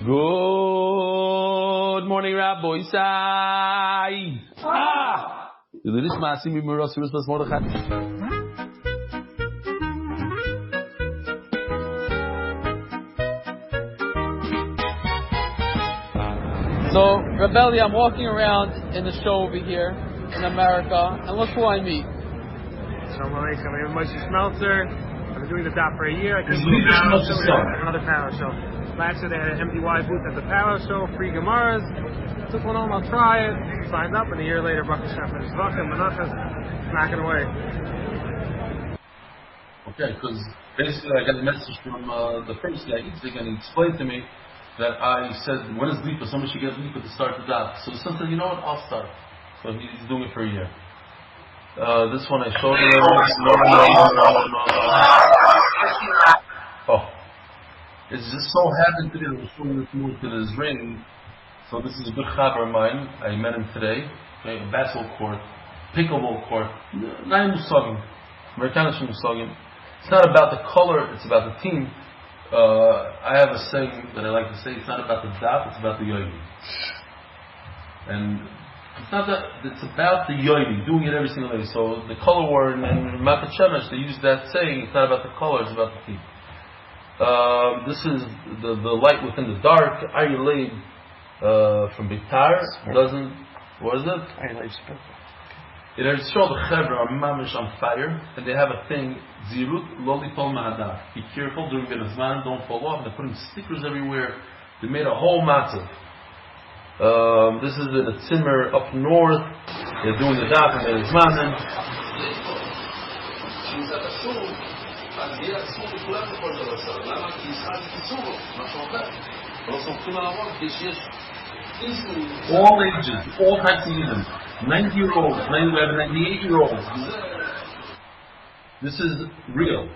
Good morning, Rabbi Isai. So, Reb Eli, I'm walking around in the show over here in America, and look who I meet. Shalom Aleichem. My name is Moshe Schmelzer. I've been doing the Daf for a year. I came to the Palo Show. Another Palo Show. Last year they had an MDY booth at the Palo Show, free Gemaras. Took one home, I'll try it. Signed up, and a year later, Baruch Hashem, and Zvachim, Menachas, knocking away. Okay, because basically I got a message from the first guy, Itzik, and he explained to me that I said, when is Lipa? Somebody should get Lipa to start the Daf. So the son said, you know what, I'll start. So he's doing it for a year. This one I showed you. Oh. It's just so happened today that I was showing this move to this ring. So this is a good chaver of mine. I met him today. Okay, a basketball court, pickleball court. Nine musagim. Americanish musagim. It's not about the color, it's about the team. I have a saying that I like to say, it's not about the daf, it's about the yomi. And it's not that, it's about the yomi, doing it every single day. So the color war in Makat Shemesh, they use that saying, it's not about the color, it's about the team. This is the light within the dark. Eli from Bitar doesn't, what is it? It has shown the Chevra are mamish on fire, and they have a thing, Zirut Lolipol Mahadar. Be careful during the Zman, don't fall off. They're putting stickers everywhere. They made a whole matzav. This is in a Zimmer up north. They're doing the Daf and the Zman. All ages, all types of even 90-year-olds, 98-year-olds. This is real.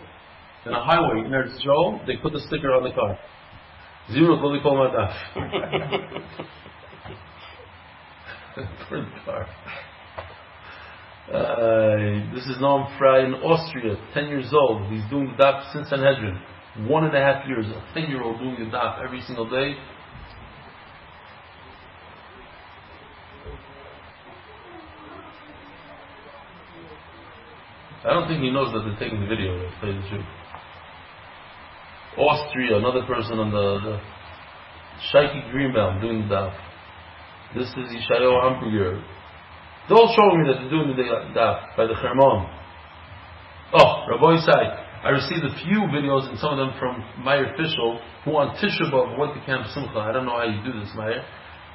In a highway in Eretz Yisrael, they put the sticker on the car. Zero Lolipol Madaf. For the car. This is Noam Fry in Austria, 10 years old. He's doing the Daf since Sanhedrin. 1.5 years, a 10-year-old doing the Daf every single day. I don't think he knows that they're taking the video, to tell you the truth. Austria, another person on the Shaiki Greenbaum doing the Daf. This is Yishayahu Hamburger. They're all showing me that they're doing the Daf by the Chermon. Oh, Rabbi Isai, I received a few videos, and some of them from Meyer Fischel, who on Tisha B'Av went to Camp Simcha. I don't know how you do this, Meyer,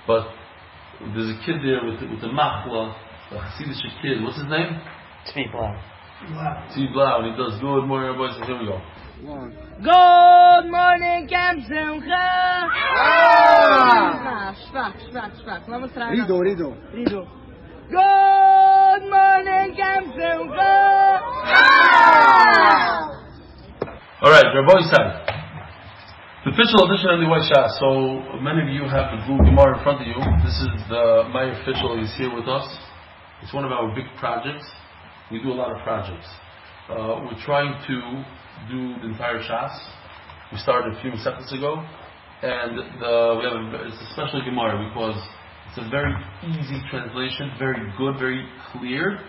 but there's a kid there with the machla, a Hasidic kid. What's his name? Tzvi Blau. Tzvi Blau, and he does good morning, boys. Here we go. Good morning, Camp Simcha. Schwach. Let me try. Rido. Good morning, Camp Simcha. All right, Rabbi Isai. The official edition of the White Shah. So many of you have the blue Gemara in front of you. This is the my official. He's here with us. It's one of our big projects. We do a lot of projects. We're trying to do the entire Shas. We started a few seconds ago, and it's a special Gemara because it's a very easy translation, very good, very clear,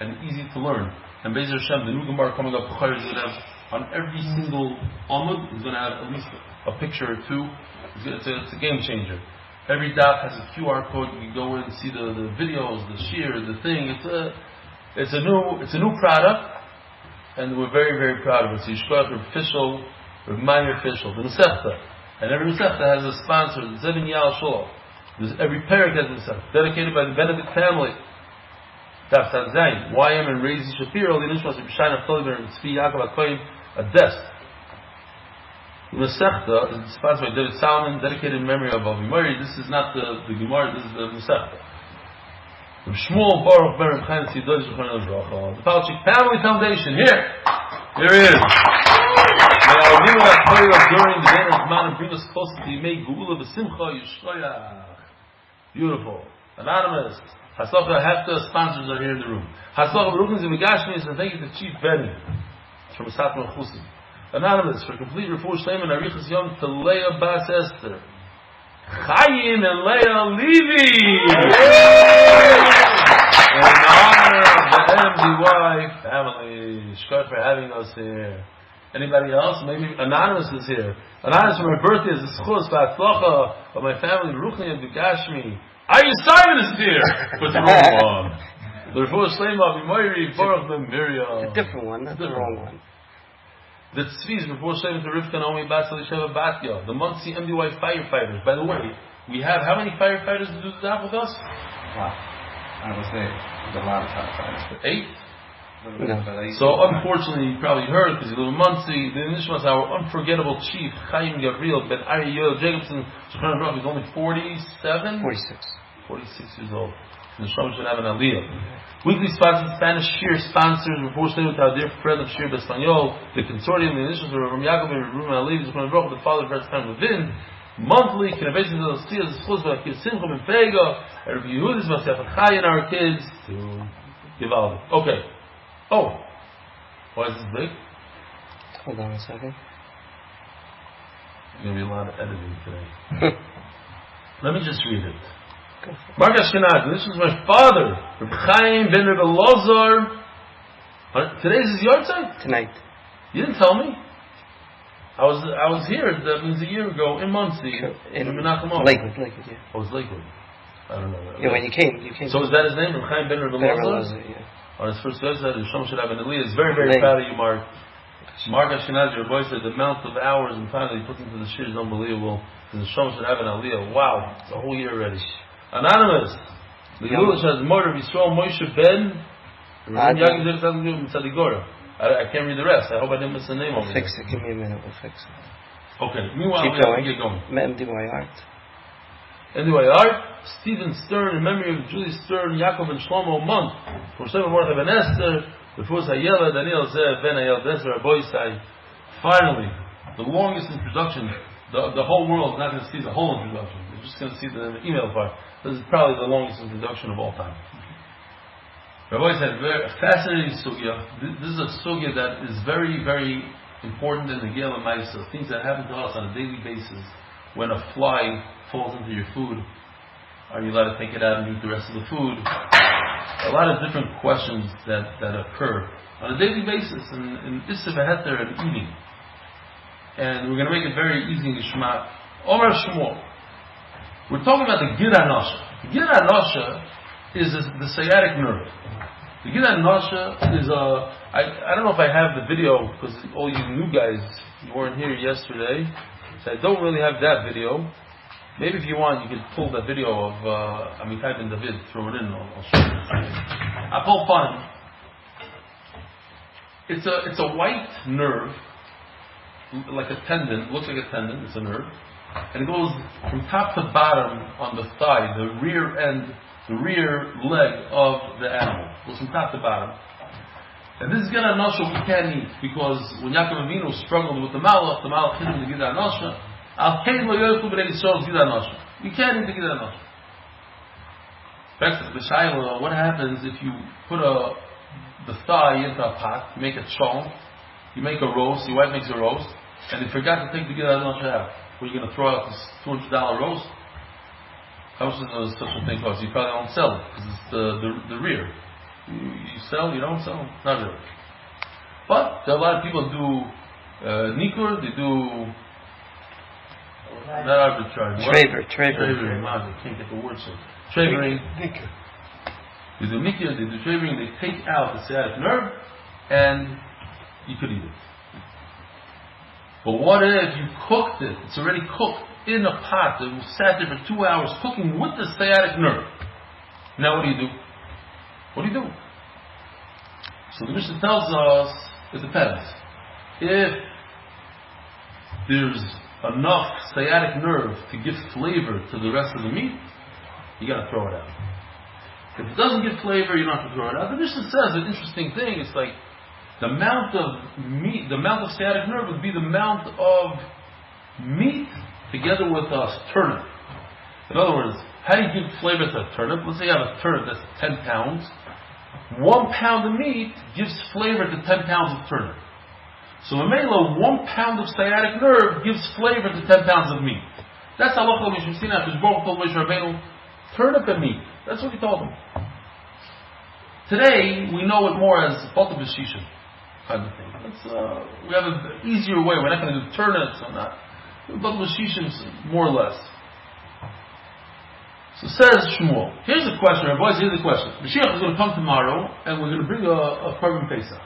and easy to learn. And Be'ez Hashem, the new Gemara coming up, is going to have on every single Amud, is going to have at least a picture or two. It's a game changer. Every daf has a QR code. You can go in and see the videos, the shear, the thing. It's a new product, and we're very, very proud of it. So Yishkoach, Reb Fischel, Reb Meyer Fischel, the Masechta, and every Masechta has a sponsor. The Zevin Yal Shalom. Every parak has a Masechta dedicated by the Benedict family. Daf Zayin, YM and Rezi Shapiro, the Nishmas of B'Shai Naftaliber and Tzvi Yaakov HaKoyim, a desk. The Masechta is sponsored by David Salman, dedicated in memory of Avimari. This is not the Gemara, this is the Masechta. The Shmuel Baruch Berem Chaim Tzidoy Zechron Azracha. The Palachik Family Foundation, here it is. May our Nima HaKoyim during the day of Zman and bring us closer to Yimei Geula V'Simcha Yishkoyach. Beautiful. Anonymous. Haslacha Hefta sponsors are here in the room. Haslacha Baruch Zimigashmi, and thank you to Chief Benny from Satmar Chusim. Anonymous, for complete refuah shleim and arichas yom to Leah Bas Esther. Chaim and Leah Levy. In honor of the MDY family. Shkar for having us here. Anybody else? Maybe Anonymous is here. Anonymous, for my birthday is the schus ba'atzlacha of my family, Ruchni and B'gashmi. Ayu Simon is here, but the wrong one. The Refuah Shlema B'moiri Baruch Ben Miriam. A different one, not the wrong one. The Tzvi's Refuah Shlema to Rivka Naomi Bas Elisheva Batya. The Muncie MDY firefighters. By the way, we have how many firefighters to do the Daf with us? Wow. I would say there's a lot of firefighters. 8? No. So unfortunately, you probably heard because you live in Muncie. The Nishmas, our unforgettable chief Chaim Gabriel Ben Ari Yoel Jacobson, Shulchan Daf, is only 47, 46 years old. The Nishmas should have an aliyah. Weekly sponsors, Spanish Shiur sponsors, reports with our dear friend of Shiur Espanol, the consortium, the Nishmas of Ram Yaakov and Ruben Ali, the father of Red Time Levin. Monthly, Kinevation of the Steers, Schuz Bakir Simcha Ben Pega, and review Yehudis Masef Chai and our kids to give out. Okay. Oh, why is this big? Hold on a second. There's going to be a lot of editing today. Let me just read it. Mark Ashkenaz, this is my father, Reb Chaim ben Reb Elazar. Today's his yahrzeit? Tonight. You didn't tell me. I was here, that means a year ago, in Muncie. In Lakewood, yeah. Oh, it was Lakewood. I don't know. Yeah, when you came. So is that his name, Reb Chaim ben Reb Elazar? Yeah. On his first website, Shom should have an Eli is very, very proud of you, Mark. Mark Ashkenazi, your boy said the amount of hours and time that he puts into the shir is unbelievable. The Shom should have an Aliyah. Wow, it's a whole year already. Anonymous. The Yulish has murder of Yisrael Moshe Ben. I can't read the rest. I hope I didn't miss the name of it. Fix it. Give me a minute. We'll fix it. Okay. Meanwhile, keep we get going. MDY Art. MDY Art. Stephen Stern, in memory of Julie Stern, Yaakov and Shlomo Month. For Shlomo Mordechai Ben Esther. Before Sayela, Daniel Zev, Ben Ayel Desra, Boisai. Finally, the longest introduction. The whole world is not going to see the whole introduction. They're just going to see the email part. This is probably the longest introduction of all time. Rabbi said, a fascinating sugya. This is a sugya that is very, very important in the Gel and Maisa. Things that happen to us on a daily basis. When a fly falls into your food, are you allowed to take it out and eat the rest of the food? A lot of different questions that occur on a daily basis in Issa V'Heter and eating. And we're going to make it very easy in Gishmak. Omar Shmuel. We're talking about the Gid HaNasha. The Gid HaNasha is the sciatic nerve. The Gid HaNasha is I don't know if I have the video, because all you new guys, you weren't here yesterday, so I don't really have that video. Maybe if you want, you could pull that video of Amitai Ben David, throw it in, I'll show you. Apol Fun. It's a white nerve, like a tendon, looks like a tendon, it's a nerve, and it goes from top to bottom on the thigh, the rear leg of the animal. It goes from top to bottom. And this is Gid HaNasha we can't eat, because when Yaakov Avinu struggled with the Malach hit him the Gid HaNasha. Al Kain Lo Yochel B'nei Yisrael Gid HaNasha. You can't eat the Gid HaNasha. What happens if you put the thigh into a pot, you make a chong, you make a roast, your wife makes a roast, and you forgot to take the Gid HaNasha out? Were you going to throw out this $200 roast? How much does such a thing cost? You probably don't sell it, because it's the rear. You sell, you don't sell? Not really. But there are a lot of people do nikur, they do not arbitrary. Travering. I can't get the word so. Travering. They do nikur, they do travering, they take out the sciatic nerve, and you could eat it. But what if you cooked it? It's already cooked in a pot that sat there for 2 hours cooking with the sciatic nerve. Now what do? What do? So the Mishnah tells us it depends. If there's enough sciatic nerve to give flavor to the rest of the meat, you got to throw it out. If it doesn't give flavor, you don't have to throw it out. The Mishnah says an interesting thing. It's like the amount of meat, the amount of sciatic nerve would be the amount of meat together with a turnip. In other words, how do you give flavor to a turnip? Let's say you have a turnip that's 10 pounds. 1 pound of meat gives flavor to 10 pounds of turnip. So Mamela, 1 pound of sciatic nerve gives flavor to 10 pounds of meat. That's halacha Mishum Sinai. Because Baruch told Moshe Rabbeinu, turn up the meat. That's what he told him. Today, we know it more as But the Daf kind of thing. We have an easier way. We're not going to do turnips or not. But the Daf more or less. So says Shmuel. Here's the question, boys. Here's the question. Mashiach is going to come tomorrow, and we're going to bring a Korban Pesach.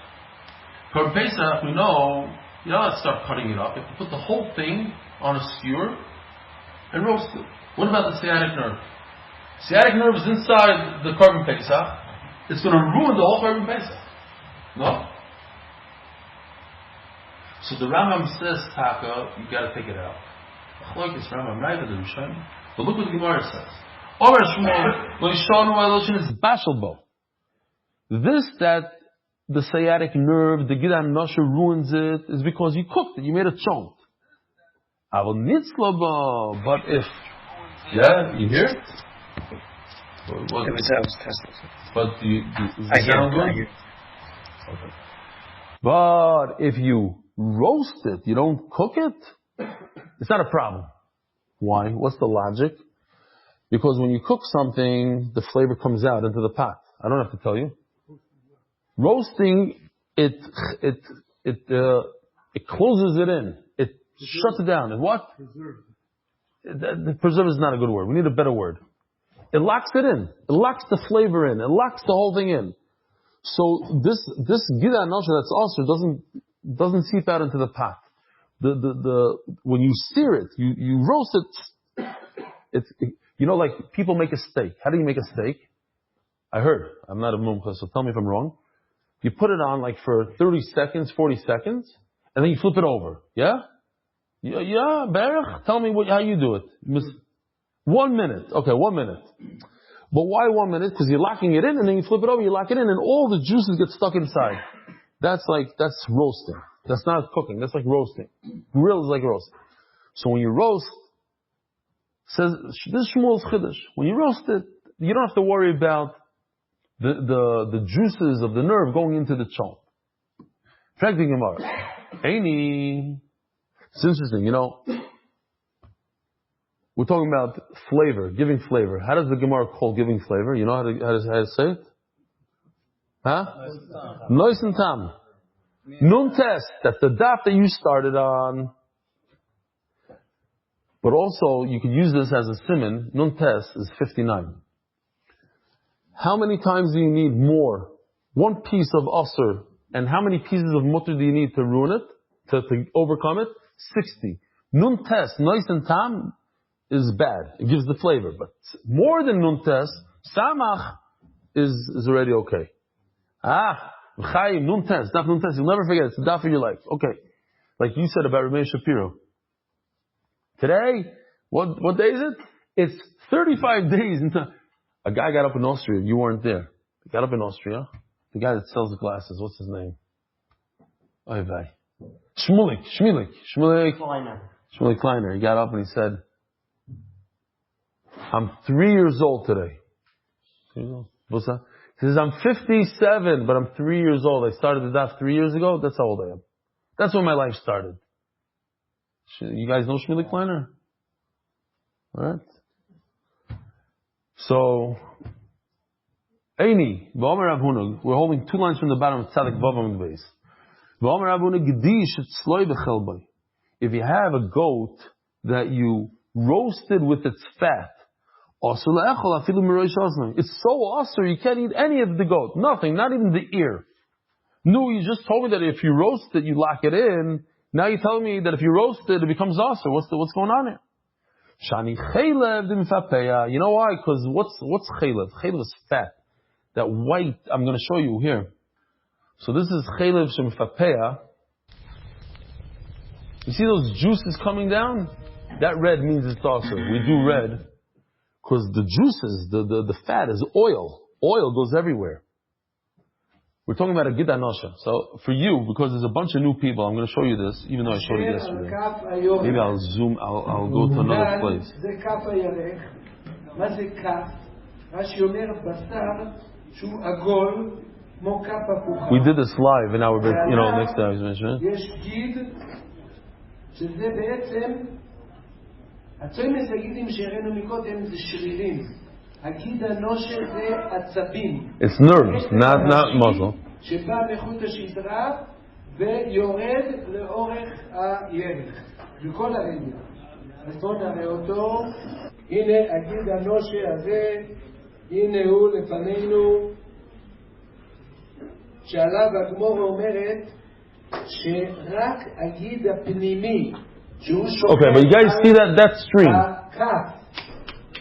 Korban Pesach, we know, you don't have to start cutting it up. You have to put the whole thing on a skewer and roast it. What about the sciatic nerve? Sciatic nerve is inside the Korban Pesach. It's going to ruin the whole Korban Pesach. No? So the Rambam says, Taka, you got to take it out. But look what the Gemara says. This that the sciatic nerve, the Gidan Nosha ruins it, is because you cooked it, you made it chonk. But if, yeah, you hear it? What? But I hear it. Okay. But if you roast it, you don't cook it, it's not a problem. Why? What's the logic? Because when you cook something, the flavor comes out into the pot. I don't have to tell you. Roasting, it closes it in. It shuts it down. And what? The preserve is not a good word. We need a better word. It locks it in. It locks the flavor in. It locks the whole thing in. So this Gida Anosha that's also doesn't seep out into the pot. When you sear it, you roast it, you know, like people make a steak. How do you make a steak? I heard. I'm not a mumcha, so tell me if I'm wrong. You put it on like for 30 seconds, 40 seconds, and then you flip it over. Yeah? Yeah, Baruch, tell me how you do it. 1 minute. Okay, 1 minute. But why 1 minute? Because you're locking it in, and then you flip it over, you lock it in, and all the juices get stuck inside. That's roasting. That's not cooking. That's like roasting. Grill is like roasting. So when you roast, says this Shmuel's Chiddush. When you roast it, you don't have to worry about the juices of the nerve going into the chomp. Practicing Gemara. Aini. It's interesting, you know. We're talking about flavor, giving flavor. How does the Gemara call giving flavor? You know how to say it? Huh? Nois and tam. Nun test. That's the daf that you started on. But also, you could use this as a simon. Nun test is 59. How many times do you need more? One piece of usr. And how many pieces of mutter do you need to ruin it? To overcome it? 60. Nun test, nois and tam, is bad. It gives the flavor. But more than nun test, samach is already okay. Chaim, nun test, daf nun test. You'll never forget. It's the daf of your life. Okay. Like you said about Reb Shapiro. Today, what day is it? It's 35 days into... A guy got up in Austria. You weren't there. He got up in Austria. The guy that sells the glasses. What's his name? Oy vey. Shmulik Kleiner. He got up and he said, I'm 3 years old today. What's that? He says, I'm 57, but I'm 3 years old. I started the daf 3 years ago. That's how old I am. That's when my life started. You guys know Shmulik Kleiner? Alright? So, Eini, V'omer Rav Huna, we're holding 2 lines from the bottom of Tzadik Vavam base. V'omer Rav Huna, Gedish et Sloi B'chelboi. If you have a goat that you roasted with its fat, it's so awesome you can't eat any of the goat. Nothing, not even the ear. No, you just told me that if you roast it, you lock it in. Now you're telling me that if you roast it, it becomes awesome. What's going on here? Shani chaylev d'mifapeya. You know why? Because what's chaylev? Chaylev is fat. That white, I'm going to show you here. So this is chaylev shemifapeya. You see those juices coming down? That red means it's awesome. We do red because the juices, the fat is oil. Oil goes everywhere. We're talking about a Gida Nosha. So for you, because there's a bunch of new people, I'm going to show you this, even though I showed it yesterday. Maybe I'll zoom, I'll go to another place. We did this live in our, next time. הצומס הגידים שהראינו מקודם זה שרירים. הגיד הנושר זה עצבים. It's nerves, not muscle. שבא מחוט השדרה ויורד לאורך הירך. בכל הרגל. אז בואו נראה אותו. הנה הגיד הנושר הזה. הנה הוא לפנינו. שעליו הגמור אומרת שרק הגיד הפנימי שהוא שופט. Okay, but you guys see that string? הכף.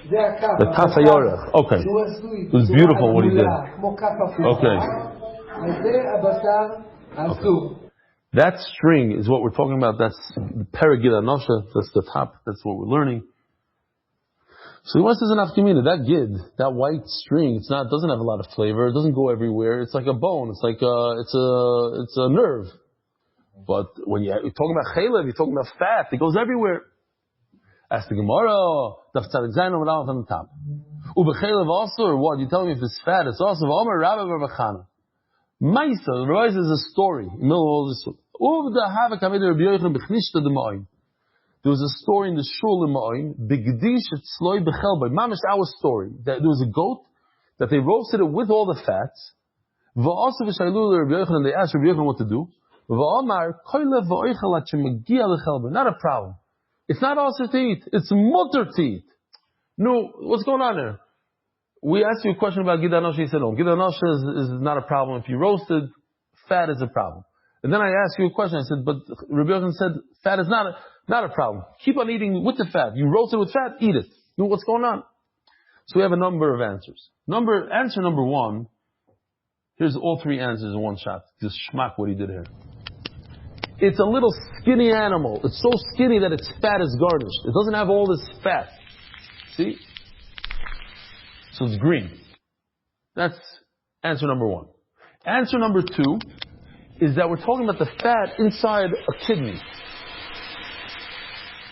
זה הכף. The kaf hayorech. Okay. שהוא עשוי. It was beautiful what he did. כמו כף הפוכה. Okay. אז זה הבשר האסור. That string is what we're talking about. That's the perigid anosha. That's the top. That's what we're learning. So he wants to say nafkamina. That gid, that white string, it doesn't have a lot of flavor. It doesn't go everywhere. It's like a bone. It's like it's a nerve. But when you're talking about chaylev, you're talking about fat. It goes everywhere. Ask the Gemara. Daf tzadik zayin on the top. Ubechaylev also, or what? You tell me if it's fat. It's also Omer Rabbi Barbachana. Maisa, the Rise is a story. In the middle of all this. There was a story in the shul in Ma'oin. Begdish et sloi bechelbay. Mamish, our story. That there was a goat that they roasted it with all the fats. Va'asav v'shaylu Rabbi Yochanan. They asked Rabbi Yochanan what to do. Va'amar koylev va'oichel at shemagia lechelbay. Not a problem. It's not also to eat. It's mutter to eat. No, what's going on there? We asked you a question about Gid Anosha. He said, no, Gid Anosha is not a problem. If you roasted, fat is a problem. And then I asked you a question. I said, but Rabbi Yochanan said, fat is not a problem. Keep on eating with the fat. You roast it with fat, eat it. You know what's going on? So we have a number of answers. Answer number one, here's all three answers in one shot. Just schmack what he did here. It's a little skinny animal. It's so skinny that its fat is garnished. It doesn't have all this fat. See? So it's green. That's answer number one. Answer number two is that we're talking about the fat inside a kidney.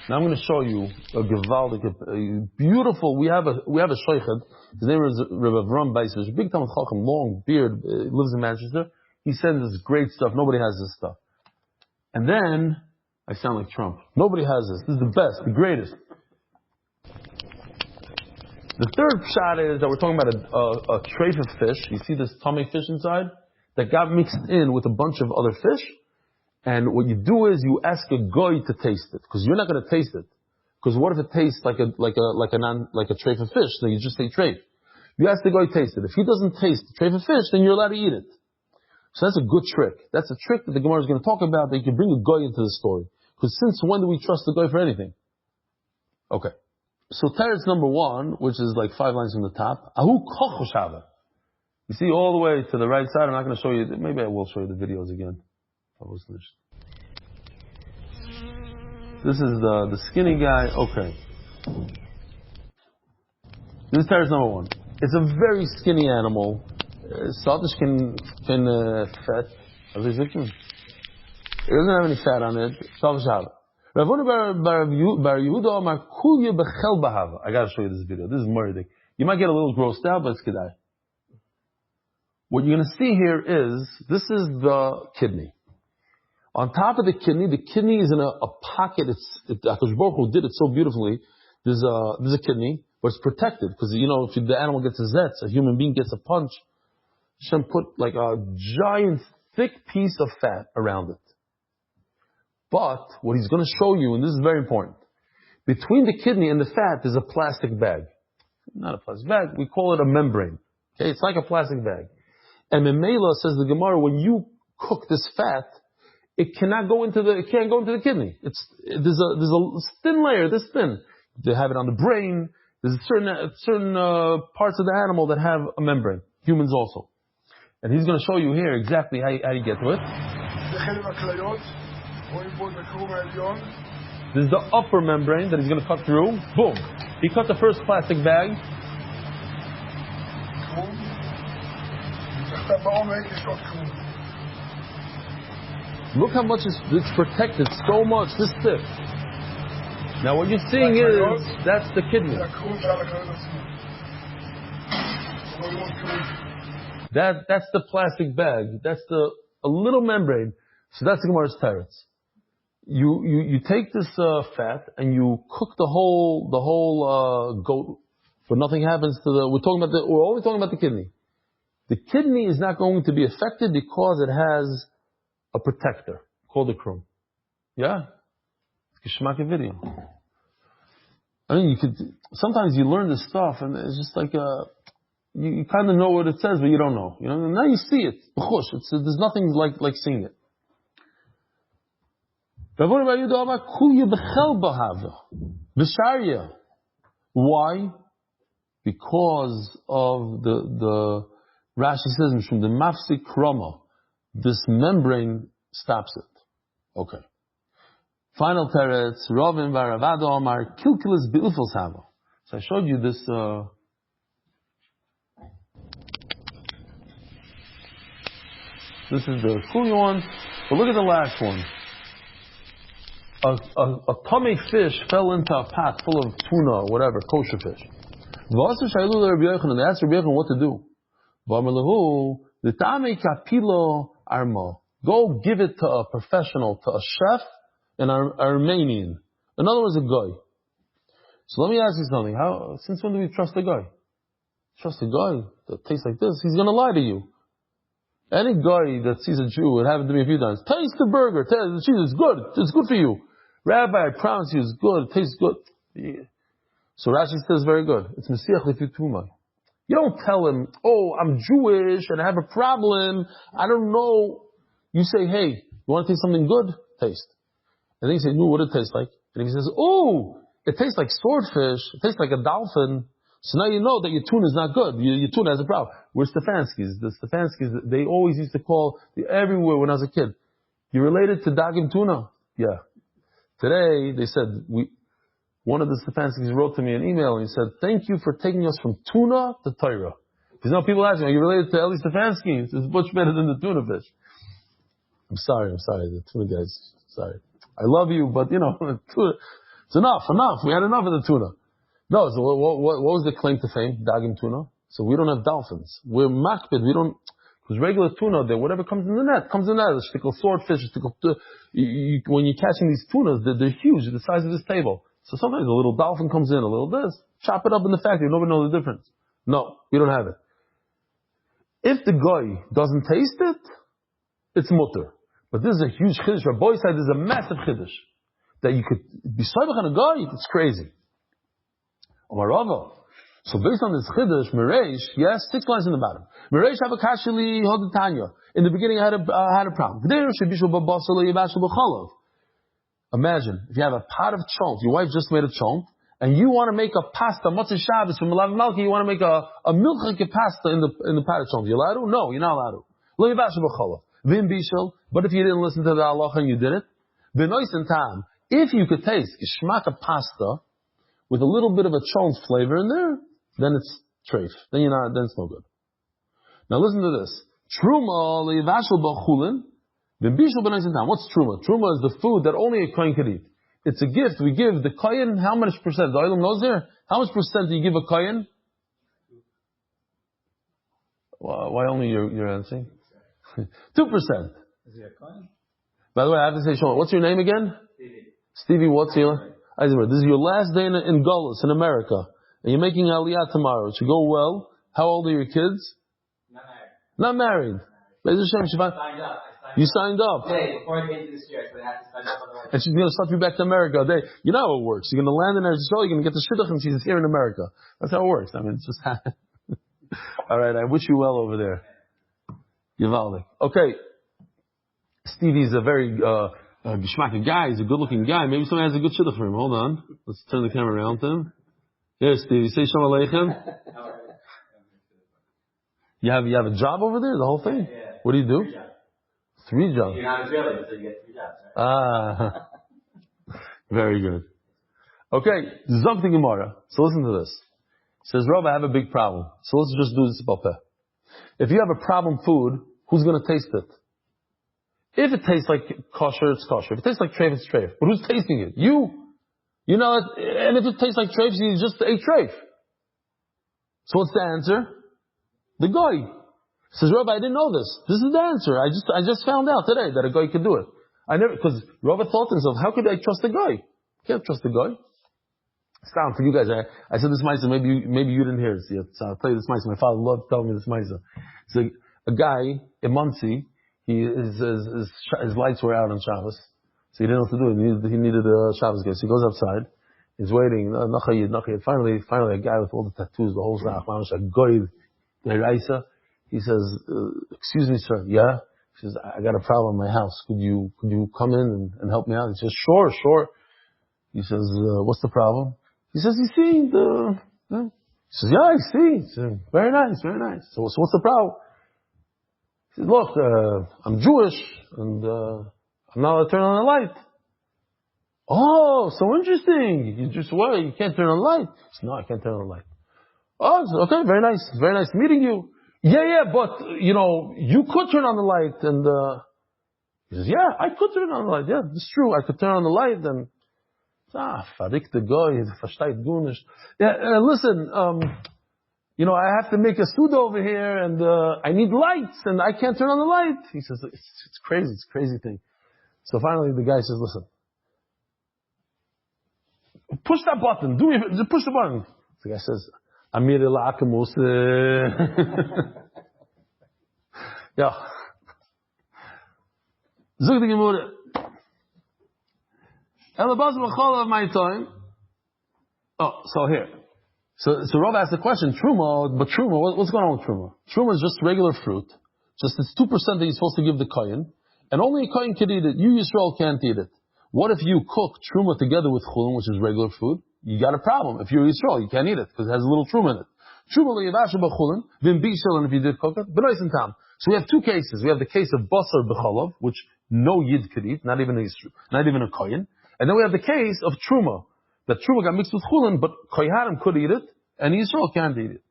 Now I'm going to show you a gewaldig, a beautiful. We have a shaykhad. His name is Reb Avram Beiser. He's a big Talmud Chacham, long beard, lives in Manchester. He sends us great stuff. Nobody has this stuff. And then I sound like Trump. Nobody has this. This is the best, the greatest. The third shot is that we're talking about a tray of fish. You see this tummy fish inside that got mixed in with a bunch of other fish. And what you do is you ask a goy to taste it, because you're not going to taste it. Because what if it tastes like a tray of fish? Then you just say tray. You ask the goy to taste it. If he doesn't taste the tray of fish, then you're allowed to eat it. So that's a good trick. That's a trick that the Gemara is going to talk about. That you can bring a goy into the story. Because since when do we trust the goy for anything? Okay. So teretz number one, which is like 5 lines from the top. Ahu koch shava. You see all the way to the right side. I'm not going to show you. Maybe I will show you the videos again. This is the skinny guy. Okay. This is teretz number one. It's a very skinny animal. Saltish can fat. It doesn't have any fat on it. Saltish hava. I gotta show you this video. This is murder. You might get a little grossed out, but it's kedai. What you're gonna see here is, this is the kidney. On top of the kidney is in a pocket. HaKadosh Baruch Hu did it so beautifully. There's a kidney, but it's protected, because if the animal gets a zetz, a human being gets a punch, Hashem put like a giant thick piece of fat around it. But what he's going to show you, and this is very important, between the kidney and the fat there's a plastic bag. Not a plastic bag, we call it a membrane. Okay, it's like a plastic bag. And Memela says the Gemara, when you cook this fat, it can't go into the kidney. There's a thin layer, this thin. They have it on the brain. There's certain parts of the animal that have a membrane. Humans also. And he's going to show you here exactly how you get to it. This is the upper membrane that he's going to cut through. Boom. He cut the first plastic bag. Look how much it's protected, so much, this thick. Now what you're seeing is, that's the kidney. That's the plastic bag. That's a little membrane. So that's the Gemara's teretz. you take this fat and you cook the whole goat, but nothing happens to we're only talking about the kidney. The kidney is not going to be affected because it has a protector called a krum. Yeah? It's a Geschmack video. I mean, sometimes you learn this stuff and it's just like, you kind of know what it says, but you don't know. You know, now you see it. There's nothing like seeing it. Why? Because of the Rashi says from the mafsik krama, this membrane stops it. Okay. Final teretz, Ravin varavado amar kilkilis be'ufels hava. So I showed you this. This is the kuli one, but look at the last one. A tummy fish fell into a pot full of tuna or whatever, kosher fish. They asked Rabbi Yochanan what to do. Go give it to a professional, to a chef, an Armenian. In other words, a guy. So let me ask you something. Since when do we trust a guy? Trust a guy that tastes like this? He's going to lie to you. Any guy that sees a Jew, it happened to me a few times, taste the burger, taste the cheese, it's good. It's good for you. Rabbi, I promise you, it's good. It tastes good. Yeah. So Rashi says very good. It's Mesiach Lefituma. You don't tell him, oh, I'm Jewish and I have a problem. I don't know. You say, hey, you want to taste something good? Taste. And then you say, no, what does it taste like? And if he says, oh, it tastes like swordfish. It tastes like a dolphin. So now you know that your tuna is not good. Your tuna has a problem. We're Stefanskys. The Stefanskys, they always used to call everywhere when I was a kid. You related to Dagim tuna? Yeah. Today, they said, one of the Stefanskys wrote to me an email and he said, thank you for taking us from tuna to Torah. Because now people ask me, are you related to Eli Stefansky? It's much better than the tuna fish. I'm sorry. The tuna guys, sorry. I love you, but tuna, it's enough. We had enough of the tuna. No, so what was the claim to fame? Dagim tuna. So we don't have dolphins. We're makbid. We don't, because regular tuna, whatever comes in the net, comes in the net. A stickle swordfish, when you're catching these tunas, they're huge, the size of this table. So sometimes a little dolphin comes in, a little this. Chop it up in the factory, nobody knows the difference. No, we don't have it. If the guy doesn't taste it, it's mutter. But this is a huge chiddush. Rabbi said this is a massive chiddush. That you could be soibach on a guy, it's crazy. Omarava. So based on this chiddush, Mereish, yes, 6 lines in the bottom. Mereish havakashili hodetanya. In the beginning I had a problem. Imagine, if you have a pot of chont, your wife just made a chont, and you want to make a pasta, Motzei Shabbos, from Malav Malki, you want to make a milchike pasta in the pot of chont. You allowed to? No, you're not allowed to. Lo yivashel b'cholav. Vim bishel, but if you didn't listen to the halacha and you did it, b'nois and tam, if you could taste geschmack of pasta with a little bit of a chont flavor in there, then it's treif. Then it's no good. Now listen to this. Truma lo yivashel b'chulin. What's truma? Truma is the food that only a kohen could eat. It's a gift. We give the kohen how much percent? The oilam knows there? How much percent do you give a kohen? Why only you're answering? 2%. Is he a kohen? By the way, I have to say, Sean, what's your name again? Stevie, what's your? This is your last day in Gullus, in America. And you're making Aliyah tomorrow. It should go well. How old are your kids? Not married. Signed up. You signed up. Hey, before I came to this year, so I have to sign up otherwise. And she's going to start you back to America. You know how it works. You're going to land in Israel, you're going to get the shidduch, and she's here in America. That's how it works. I mean, it's just all right, I wish you well over there. Yivaldik. Okay. Stevie's a very geschmack guy. He's a good-looking guy. Maybe someone has a good shidduch for him. Hold on. Let's turn the camera around to him. Here, Stevie. Say Shalom Aleichem. You have a job over there, the whole thing? Yeah. What do you do? 3 jobs. You're not Israeli, so you get 3 jobs, right? Very good. Okay, Zok the Gemara. So listen to this. It says, Rob, I have a big problem. So let's just do this about that. If you have a problem food, who's going to taste it? If it tastes like kosher, it's kosher. If it tastes like treif, it's treif. But who's tasting it? You. You know it. And if it tastes like treif, you just ate treif. So what's the answer? The guy. Says, Rabbi, I didn't know this. This is the answer. I just found out today that a guy could do it. I never, because Rava thought to himself, how could I trust a guy? Can't trust a guy. Stop for you guys. I said this Maisa, maybe you didn't hear it yet. So I'll tell you this Maisa. My father loved telling me this Maisa. So a guy in Muncie, his lights were out on Shabbos. So he didn't know what to do. He needed a Shabbos guy. So he goes outside. He's waiting. Nachayid. Finally, a guy with all the tattoos, the whole Zach, a goy, the he says, excuse me, sir. Yeah? He says, I got a problem in my house. Could you come in and help me out? He says, sure. He says, what's the problem? He says, you see he says, yeah, I see. He says, very nice. So what's the problem? He says, look, I'm Jewish, and I'm not allowed to turn on the light. Oh, so interesting. You can't turn on the light? He says, no, I can't turn on the light. Oh, okay, very nice. Very nice meeting you. Yeah, but, you could turn on the light, and he says, yeah, I could turn on the light. Yeah, it's true. I could turn on the light, and farik the guy, versteht gunish. Yeah, listen, I have to make a suda over here, and I need lights, and I can't turn on the light. He says, it's crazy. It's a crazy thing. So finally, the guy says, listen, push that button. Just push the button. The guy says, Amir el-Akamus. Yeah. Zug the Gemara. Of my time. Oh, so here. So Rav asked the question, Truma, what's going on with Truma? Truma is just regular fruit. Just it's 2% that you're supposed to give the kohen, and only a kohen can eat it. You, Yisrael, can't eat it. What if you cook Truma together with Chulin, which is regular food? You got a problem. If you're Yisrael, you can't eat it, because it has a little Truma in it. Truma le'yavasha b'Chulin, v'im bishel, and if you did cook it, b'nois and tam. So we have two cases. We have the case of basar b'chalav, which no yid could eat, not even a kohen. And then we have the case of Truma, that Truma got mixed with Chulin, but Kohanim could eat it, and Yisrael can't eat it.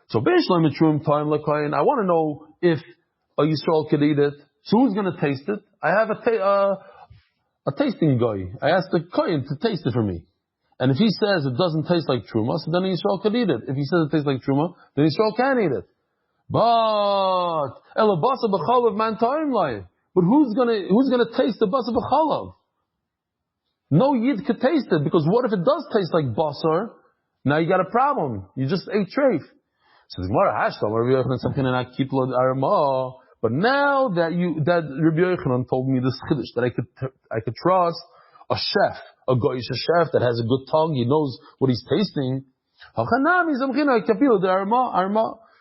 So Beishlam and Trum time l'kohen, I want to know if a Yisrael could eat it. So who's going to taste it? I have a tasting guy. I asked the kohen to taste it for me. And if he says it doesn't taste like Truma, so then Yisrael could eat it. If he says it tastes like Truma, then Yisrael can't eat it. But elabasa b'chalav man time life. But who's gonna taste the basa b'chalav? No yid could taste it, because what if it does taste like basar? Now you got a problem. You just ate treif. Says but now that Rabbi Yochanan told me this chiddush, that I could trust a chef, a goyish chef that has a good tongue, he knows what he's tasting.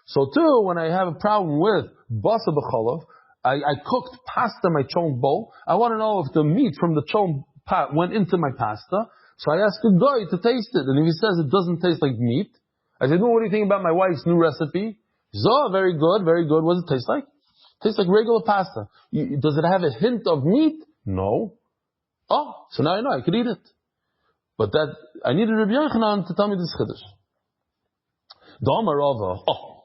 So too, when I have a problem with basa b'chalav, I cooked pasta in my chon bowl. I want to know if the meat from the chon pot went into my pasta. So I asked the guy to taste it, and if he says it doesn't taste like meat, I said, what do you think about my wife's new recipe? He says, oh, very good, very good. What does it taste like? It tastes like regular pasta. Does it have a hint of meat? No. Oh, so now I know I could eat it. But I needed Rabbi Yochanan to tell me this chiddush.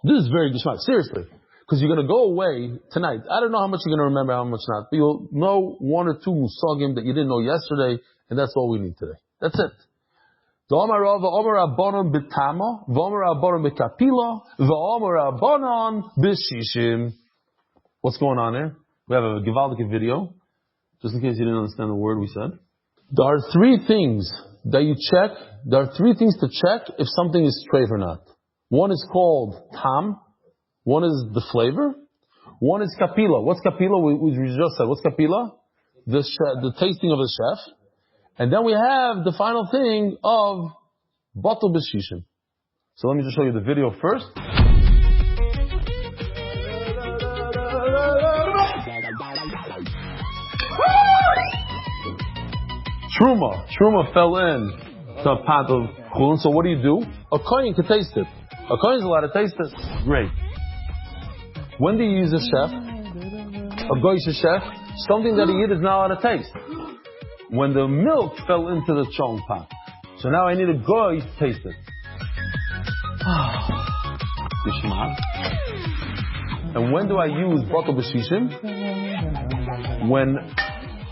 This is very geschmack. Seriously. Because you're going to go away tonight. I don't know how much you're going to remember, how much not. But you'll know one or two musagim that you didn't know yesterday, and that's all we need today. That's it. What's going on here? We have a Givaldic video, just in case you didn't understand the word we said. There are three things that you check. There are three things to check if something is treif or not. One is called tam. One is the flavor. One is kapila. What's kapila? We just said. What's kapila? The tasting of the chef. And then we have the final thing of batel b'shishim. So let me just show you the video first. Truma fell in to a pot of chulin. So what do? A kohen can taste it. A kohen is allowed to taste it. Great. When do you use a chef? A goyish chef? Something that he eat is not allowed to taste. When the milk fell into the chong pot. So now I need a goy to taste it. And when do I use batel b'shishim? When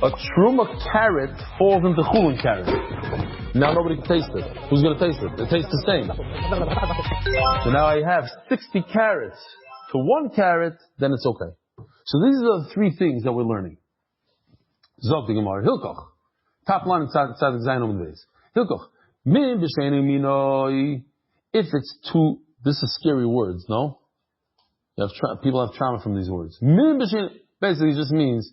a truma carrot falls into chulin carrot. Now nobody can taste it. Who's going to taste it? It tastes the same. So now I have 60 carrots to 1 carrot, then it's okay. So these are the three things that we're learning. Zog the Gemara. Hilkoch. Top line inside the Zayin on the base. Hilkoch. Min b'sheinu minoi. If it's too, this is scary words, no? People have trauma from these words. Min b'sheinu, basically it just means,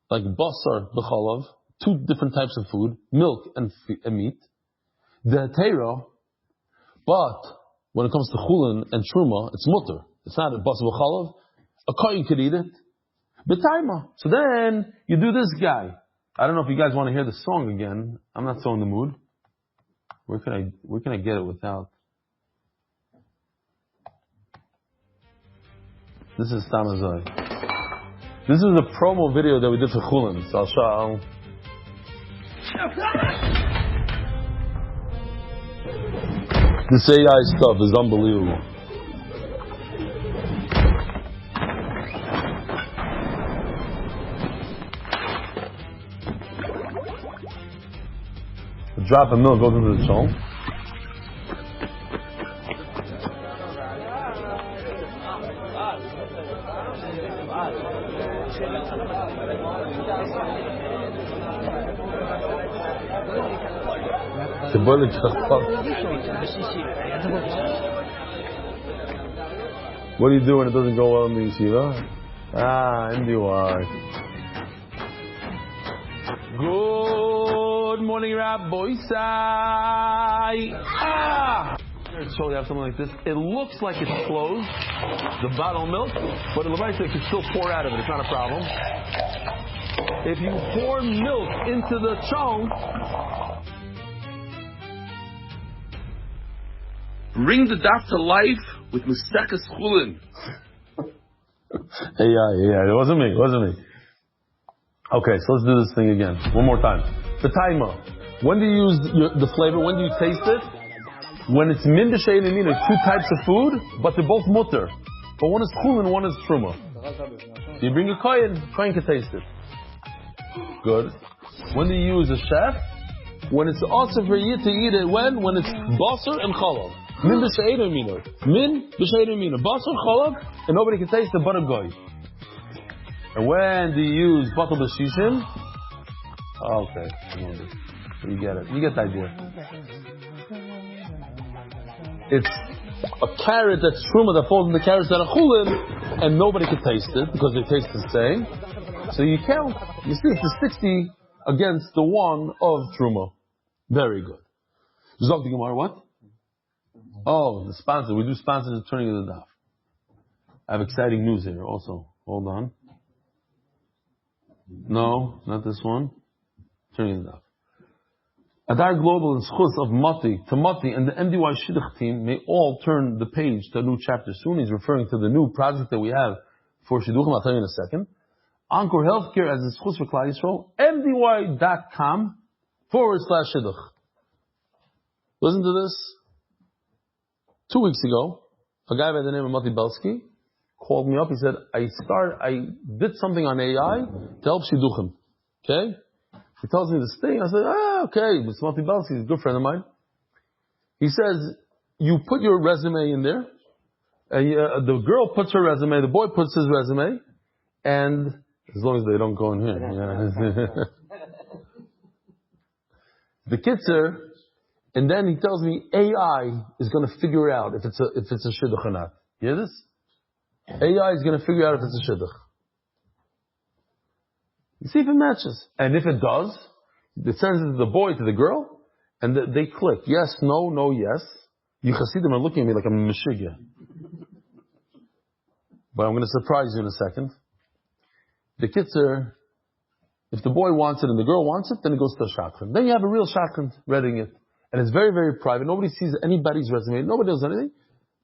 like basar b'chalav, two different types of food, milk and meat. The teira, but when it comes to chulin and truma, it's mutter. It's not a basar b'chalav. A kohen could eat it. B'taima. So then you do this guy. I don't know if you guys want to hear the song again. I'm not so in the mood. Where can I get it without? This is Tamazai. This is a promo video that we did for Chulin. So I'll show. This AI stuff is unbelievable. A drop of milk goes into the chol. What do you do when it doesn't go well in the yeshiva? MDY. Good morning, Rabbi Sai. So you have something like this. It looks like it's closed, the bottle of milk, but the Rabbi can still pour out of it. It's not a problem. If you pour milk into the chong, bring the daf to life with Mustakas Chulin. Yeah, it wasn't me. Okay, so let's do this thing again. One more time. The taima. When do you use the flavor? When do you taste it? When it's min b'shein and mina, two types of food, but they're both mutter. But one is chulin, one is truma. You bring a kohen can taste it. Good. When do you use a chef? When it's also for you to eat it. When it's basar and chalav. Min b'shein and mina. Min b'shein and mina. Basar, chalav, and nobody can taste it but a goy. And when do you use batal b'shishim? Okay, you get it. You get the idea. It's a carrot that's truma that falls in the carrots that are chulin, and nobody can taste it because they taste the same. So you count. You see, it's the 60 against the 1 of truma. Very good. Zog the Gemara, what? Oh, the sponsor. We do sponsors at turning of the daf. I have exciting news here also. Hold on. No, not this one. Turning of the daf. Adar Global and Schus of Mati to Mati and the MDY Shidduch team may all turn the page to a new chapter soon. He's referring to the new project that we have for Shidduchim. I'll tell you in a second. Encore Healthcare as the Schus for Klal Yisrael. MDY.com/Shidduch. Listen to this. 2 weeks ago, a guy by the name of Mati Belsky called me up. He said, I did something on AI to help Shidduchim. Okay? He tells me this thing. I said, okay. It's Mati Belsky. He's a good friend of mine. He says, you put your resume in there. And the girl puts her resume. The boy puts his resume. And as long as they don't go in here. Yeah. The kids are, and then he tells me AI is going to figure out if it's a shidduch or not. You hear this? AI is going to figure out if it's a shidduch. You see if it matches. And if it does, it sends it to the boy, to the girl, and they click. Yes, no, no, yes. You Hasidim are looking at me like I'm a Meshigya. But I'm going to surprise you in a second. The kids are, if the boy wants it and the girl wants it, then it goes to a shadchan. Then you have a real shadchan reading it. And it's very, very private. Nobody sees anybody's resume. Nobody does anything.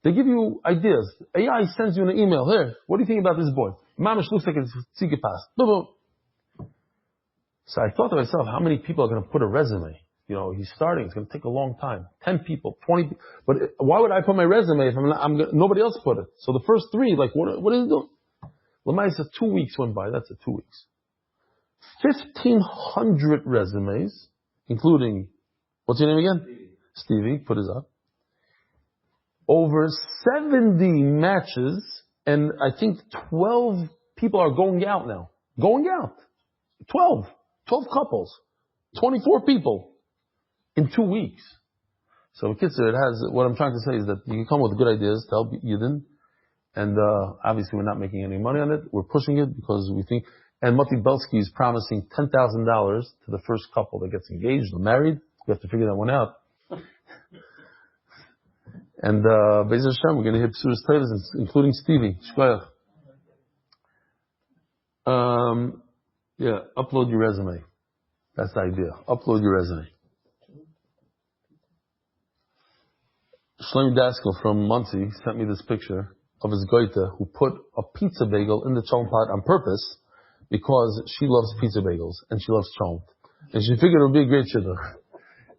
They give you ideas. AI sends you an email. Here, what do you think about this boy? Mamish looks like it's tzike pass. Boom, boom. So I thought to myself, how many people are going to put a resume? You know, he's starting. It's going to take a long time. 10 people, 20 people. But why would I put my resume if nobody else put it? So the first 3, like, what is it doing? Lamai says 2 weeks went by. That's it, 2 weeks. 1,500 resumes, including, what's your name again? Stevie, put his up. Over 70 matches, and I think 12 people are going out now. Going out. 12. 12 couples, 24 people in 2 weeks. So Kitzur, it has, what I'm trying to say is that you can come with good ideas to help Yidden, and obviously we're not making any money on it. We're pushing it because we think, and Moti Belsky is promising $10,000 to the first couple that gets engaged or married. We have to figure that one out. And Be'ez Hashem, we're going to hit Psuras Tevis, including Stevie. Shkoyach. Yeah, upload your resume. That's the idea. Upload your resume. Shlomi Daskal from Muncie sent me this picture of his goita who put a pizza bagel in the cholent pot on purpose because she loves pizza bagels and she loves cholent. And she figured it would be a great shidduch.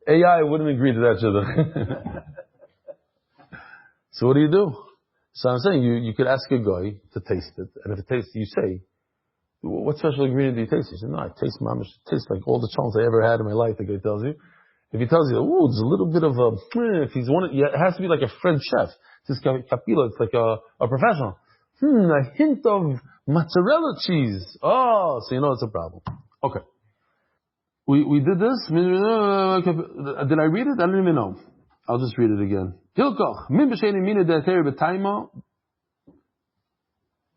AI wouldn't agree to that shidduch. So what do? So I'm saying you could ask a guy to taste it, and if it tastes, you say, what special ingredient do you taste? He said, no, it tastes mamish. It tastes like all the cholents I ever had in my life, the guy tells you. If he tells you, oh, there's a little bit of a, if he's one, it has to be like a French chef. This capilla, it's like a professional. A hint of mozzarella cheese. Oh, so you know it's a problem. Okay. We did this. Did I read it? I don't even know. I'll just read it again. Hilkoch, min b'sheini mina de'ateri b'taima.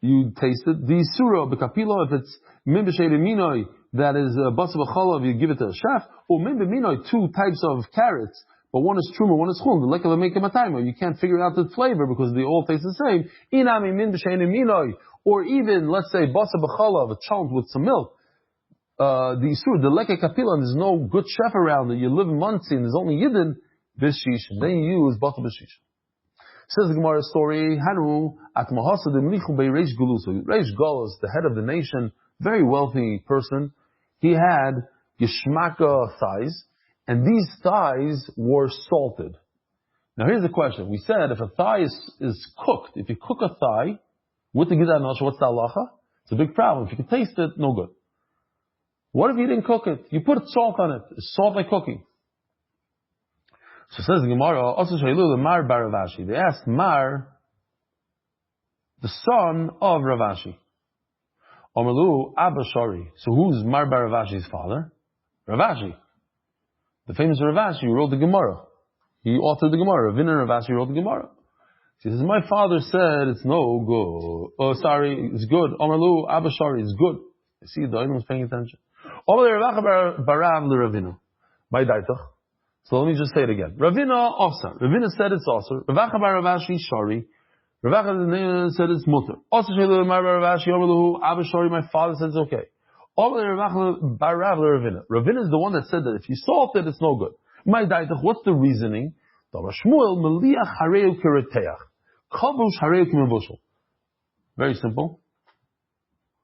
You taste it. The surah b'kapilo, if it's min b'sheini minoi, that is basa b'cholov, you give it to a chef. Or min b'minoi, 2 types of carrots, but one is truma, one is chulin. The lekah make a mataima. You can't figure out the flavor because they all taste the same. Inami min b'sheini minoi, or even let's say basa b'cholov, a chant with some milk. The surah, the lekah kapila, and there's no good chef around. And you live in Muncie, and there's only Yidden. Bishish, then you use bottle bishish. Says the Gemara story, Hanu at Mahasa de Mlichu bei Reish Guluso. Reish Galus, the head of the nation, very wealthy person. He had Geshmaka thighs, and these thighs were salted. Now here's the question. We said if a thigh is cooked, if you cook a thigh with the Gidah Nosha, what's the halacha? It's a big problem. If you can taste it, no good. What if you didn't cook it? You put salt on it. Is salt like cooking? So says the Gemara, also Shailu the Mar bar Ravashi. They asked Mar, the son of Ravashi. Omerlu Abba Shari. So who's Mar bar Ravashi's father? Ravashi. The famous Ravashi who wrote the Gemara. He authored the Gemara. Ravina Ravashi wrote the Gemara. He says, my father said it's no good. Oh, sorry, it's good. Omerlu Abba Shari is good. You see, the item was paying attention. Omerlu Ravacha Barav L'Ravina. My daitach. So let me just say it again. Ravina Osa. Ravina said it's also. Ravacha bar Ravashi Shari. Ravacha said it's mutter. Also Shailu Mar bar Ravashi Omerlu Abba Shari. My father said it's okay. Ravacha bar Ravina. Ravina is the one that said that if you salt it, it's no good. My daitach. What's the reasoning? Shmuel Meliach Hareu Kereteach. Kavush Hareu Kemevushel. Very simple.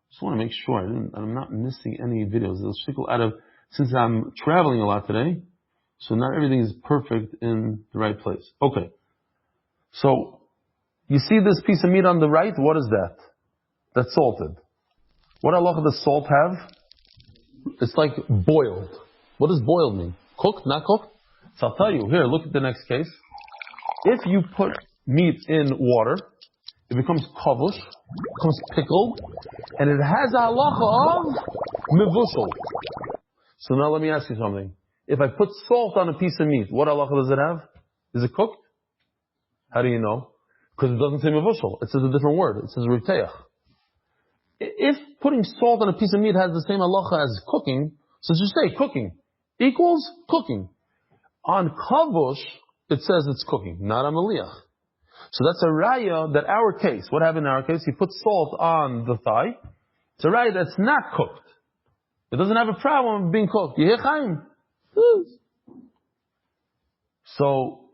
Just want to make sure I'm not missing any videos. They'll trickle out of, since I'm traveling a lot today. So not everything is perfect in the right place. Okay. So, you see this piece of meat on the right? What is that? That's salted. What halacha does salt have? It's like boiled. What does boiled mean? Cooked, not cooked? So I'll tell you. Here, look at the next case. If you put meat in water, it becomes kavush, becomes pickled, and it has a halacha of mevushel. So now let me ask you something. If I put salt on a piece of meat, what halacha does it have? Is it cooked? How do you know? Because it doesn't say mevushel. It says a different word. It says riteach. If putting salt on a piece of meat has the same halacha as cooking, so just say cooking equals cooking. On kavush, it says it's cooking, not on meliach. So that's a raya that our case, what happened in our case, you put salt on the thigh. It's a raya that's not cooked. It doesn't have a problem with being cooked. Yechaim. So,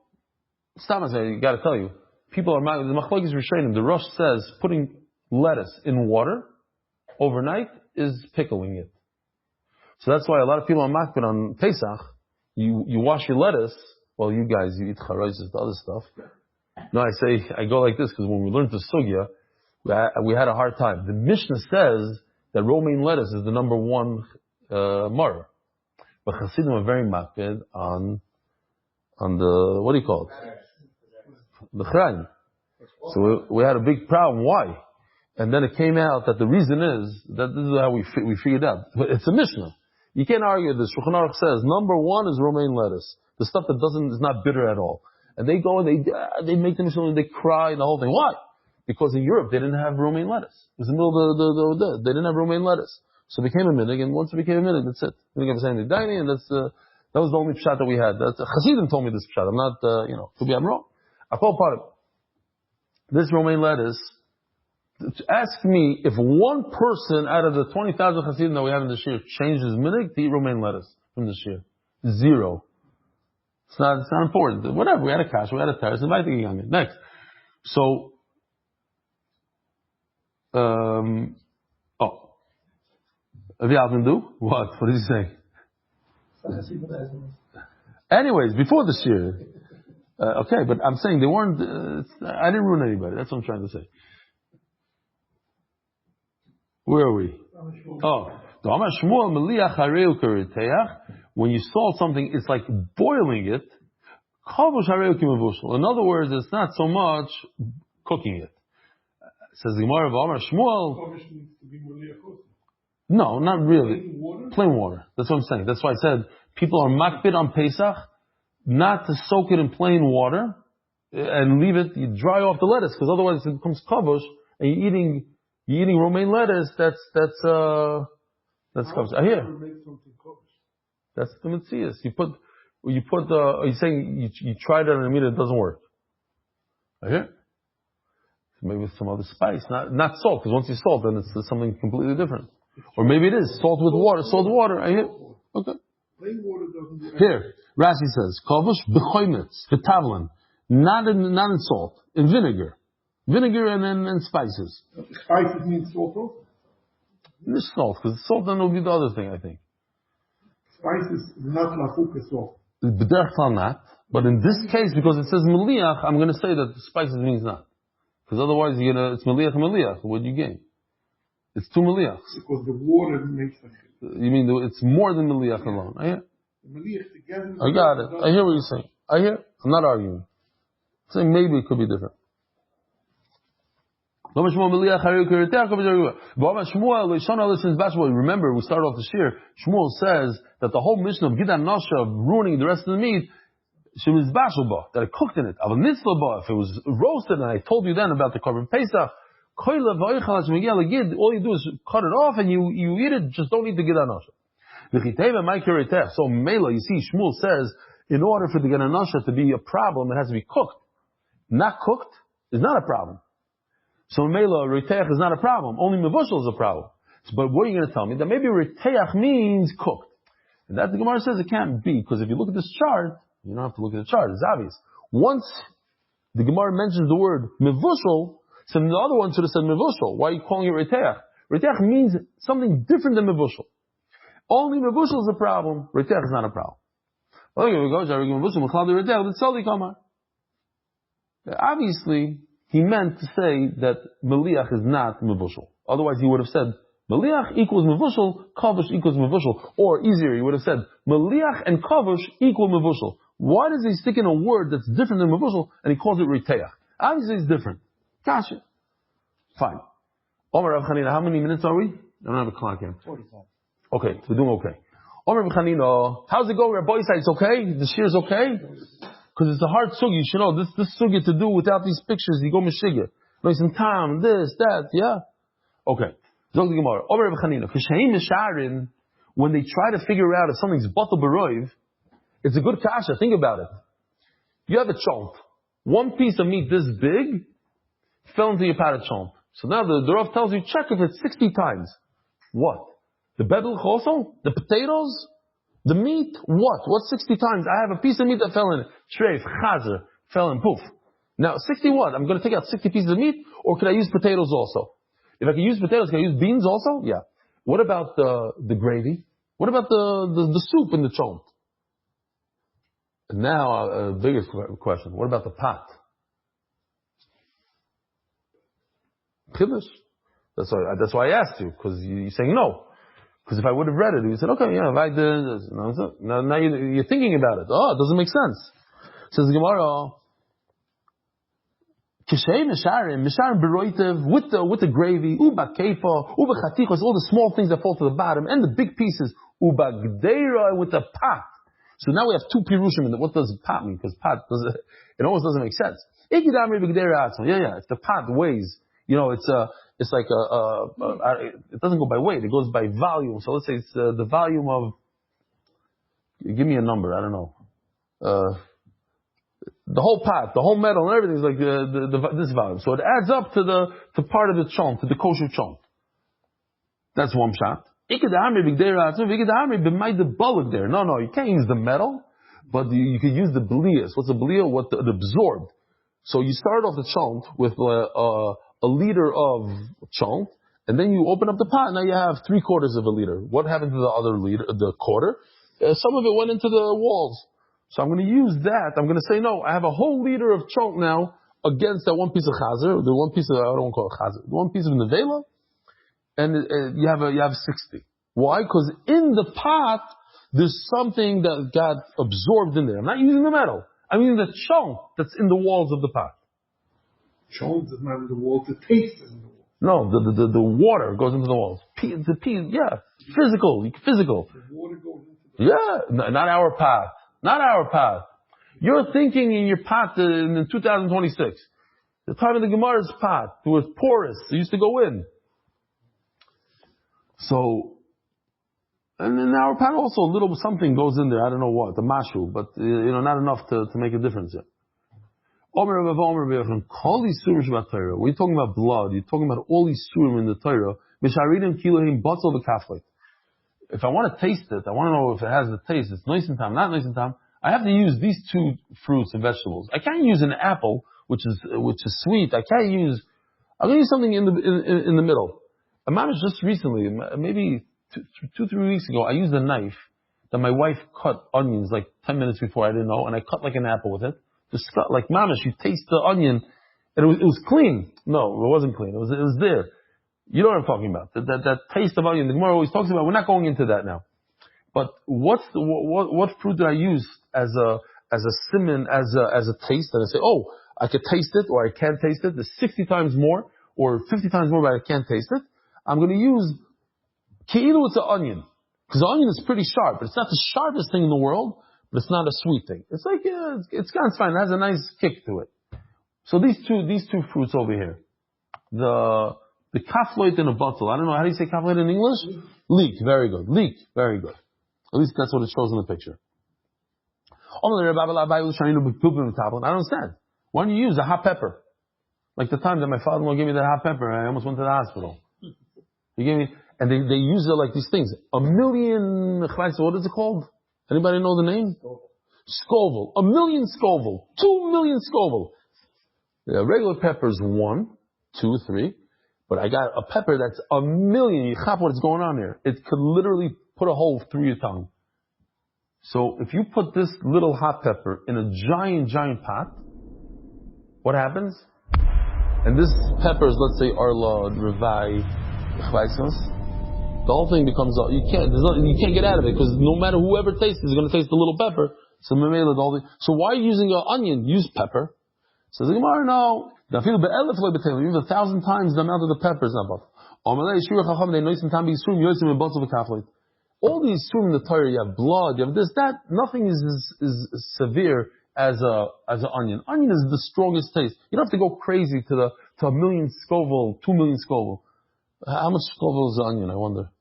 you got to tell you, people are the machlokes rishonim. The Rosh says putting lettuce in water overnight is pickling it. So that's why a lot of people are makbid on Pesach. You wash your lettuce. Well, you guys, you eat charaisis, the other stuff. No, I go like this because when we learned the sugya, we had a hard time. The Mishnah says that romaine lettuce is the number one mar. But Chassidim are very makbid on the, what do you call it? The chraim. So we had a big problem. Why? And then it came out that the reason is that this is how we figured out. But it's a Mishnah. You can't argue with this. Shulchan Aruch says, number one is romaine lettuce. The stuff that is not bitter at all. And they go and they make them so they cry and the whole thing. Why? Because in Europe they didn't have romaine lettuce. It was in the middle of the they didn't have romaine lettuce. So it became a minig, and once it became a minig, that's it. We didn't have saying the dining, and that was the only pshat that we had. Chassidim told me this pshat. I'm not, could be I'm wrong. I call part of it. This romaine lettuce, ask me if one person out of the 20,000 Hasidim that we have in this year changed his minig to eat romaine lettuce from this year. Zero. It's not important. Whatever. We had a cash, we had a terrace, invite the young. Next. So, Avial can do? What? What did he say? Anyways, before this year. Okay, but I'm saying they weren't, I didn't ruin anybody. That's what I'm trying to say. Where are we? When you salt something, it's like boiling it. In other words, it's not so much cooking it. Says the Gemara of Amar Shmuel. No, not really. Plain water. That's what I'm saying. That's why I said people are makbid on Pesach not to soak it in plain water and leave it, you dry off the lettuce, because otherwise it becomes kavush, and you're eating romaine lettuce, that's kavush. I hear. That's the mitzias. You're saying you tried it and it doesn't work. I hear. Maybe with some other spice, not salt, because once you salt, then it's something completely different. Or maybe it is salt with water. Salt water. I hear. Okay. Plain water doesn't do Here, Rashi says, kavush b'choimetz, v'tavlin, not in salt, in vinegar and spices. Spices mean salt also? This salt, because salt then will be the other thing, I think. Spices not lachuka salt. B'derech klal not, but in this case, because it says meliach, I'm going to say that spices means not, because otherwise it's meliach. What do you gain? It's two meliachs. Because the water makes it. You mean it's more than meliach alone? I hear. I got it. I hear what you're saying. I hear. I'm not arguing. I'm saying maybe it could be different. Remember, we started off this year. Shmuel says that the whole mission of Gidan Nasha, of ruining the rest of the meat, that I cooked in it. If it was roasted, and I told you then about the Korban Pesach, all you do is cut it off and you eat it, just don't eat the Gidan Nasha. So Mela, you see, Shmuel says, in order for the Gidan Nasha to be a problem, it has to be cooked. Not cooked is not a problem. So Mela, Reteach is not a problem. Only Mevushal is a problem. But what are you going to tell me? That maybe Reteach means cooked. And that the Gemara says it can't be, because if you look at this chart, you don't have to look at the chart, it's obvious. Once the Gemara mentions the word Mevushal, so the other one should have said Mevushal. Why are you calling it Reteach? Reteach means something different than Mevushal. Only Mevushal is a problem, Reteach is not a problem. Obviously, he meant to say that Meliach is not Mevushal. Otherwise, he would have said, Meliach equals Mevushal, Kavush equals Mevushal. Or easier, he would have said, Meliach and Kavush equal Mevushal. Why does he stick in a word that's different than Mevushal, and he calls it Reteach? Obviously, it's different. Kasha. Fine. Omer Rav Chanina, how many minutes are we? I don't have a clock here. 45. Okay, we're doing okay. Omer Rav Chanina, how's it going? Rabbi said it's okay? The shear is okay? Because it's a hard sugi. You should know, this sugi to do without these pictures, you go meshigah. Nice and time, this, that, yeah? Okay. Zog the Gemara. Omer Rav Chanina, Kishaim Misharin, when they try to figure out if something's batal b'roiv, it's a good kasha. Think about it. You have a chomp. One piece of meat this big fell into your pat of chomp. So now the Rav tells you, check if it's 60 times. What? The bedel also? The potatoes? The meat? What? What's 60 times? I have a piece of meat that fell in it. Shreif, chazer, fell in, poof. Now, 60 what? I'm going to take out 60 pieces of meat, or could I use potatoes also? If I can use potatoes, can I use beans also? Yeah. What about the gravy? What about the soup in the chomp? And now, a bigger question. What about the pot? Chiddush. That's why I asked you, because you're saying no. Because if I would have read it, you said, okay, yeah, if I did this. Now you're thinking about it. Oh, it doesn't make sense. Says the Gemara, Kishay Misharim Beroitev, with the gravy, Uba Keifa, Uba Chatichos, all the small things that fall to the bottom, and the big pieces, Ubagdeira with the pot. So now we have two pirushim. What does pot mean? Because pot it almost doesn't make sense. Yeah. If the pot weighs, it's like it doesn't go by weight. It goes by volume. So let's say it's the volume of. Give me a number. I don't know. The whole pot, the whole metal, and everything is like this volume. So it adds up to part of the chont, to the kosher chont. That's one shot. No, you can't use the metal, but you can use the belias. What's the belia? What the absorbed. So you start off the chont with a liter of chont, and then you open up the pot. Now you have 3/4 of a liter. What happened to the other liter, the quarter? Some of it went into the walls. So I'm going to use that. I'm going to say, no, I have a whole liter of chont now against that one piece of chazarah, the one piece of, I don't call it chazarah, the one piece of nevela, and you have 60. Why? Because in the pot, there's something that got absorbed in there. I'm not using the metal. I'm using the chont that's in the walls of the pot. Chont is not in the walls, the taste is in the walls. No, the water goes into the walls. Physical. The water goes into the Yeah, not our pot. Not our pot. You're thinking in your pot in 2026. The time of the Gemara's pot, it was porous. It used to go in. So, and in our pot also a little something goes in there. I don't know what, the mashu, but not enough to make a difference yet. When you're talking about blood, you're talking about all these surim in the Torah. If I want to taste it, I want to know if it has the taste. It's nice and time, not nice and time. I have to use these two fruits and vegetables. I can't use an apple, which is sweet. I'm going to use something in the middle. I managed just recently, maybe 2-3 weeks ago, I used a knife that my wife cut onions like 10 minutes before. I didn't know, and I cut like an apple with it. Just like mamish, you taste the onion, and it was clean. No, it wasn't clean. It was there. You know what I'm talking about? That taste of onion. The Gemara always talks about. We're not going into that now. But what fruit did I use as a simon, as a taste? And I say, oh, I could taste it, or I can't taste it. There's 60 times more, or 50 times more, but I can't taste it. I'm going to use ki'ilu, it's an onion, because the onion is pretty sharp. It's not the sharpest thing in the world, but it's not a sweet thing. It's like it's fine. It has a nice kick to it. So these two fruits over here, the kafloit and a bottle. I don't know, how do you say kafloit in English? Leek. Very good. Leek. Very good. At least that's what it shows in the picture. I don't understand. Why don't you use a hot pepper? Like the time that my father-in-law gave me that hot pepper, I almost went to the hospital. He gave me, and they use it like these things. 1 million, what is it called? Anybody know the name? Scoville. 1 million Scoville. 2 million Scoville. The regular pepper is 1, 2, 3. But I got a pepper that's 1 million. You chop what's going on there. It could literally put a hole through your tongue. So if you put this little hot pepper in a giant pot, what happens? And this pepper is, let's say, Arla, Revai, the whole thing becomes, you can't get out of it, because no matter whoever tastes it is going to taste the little pepper. So why are you using an onion? Use pepper. Says the Gemara, no. Even 1,000 times the amount of the pepper is not bottle. All these surim in the Torah, you have blood, you have this, that. Nothing is severe as an onion. Onion is the strongest taste. You don't have to go crazy to 1 million Scoville, 2 million Scoville. How much Scoville is the onion, I wonder?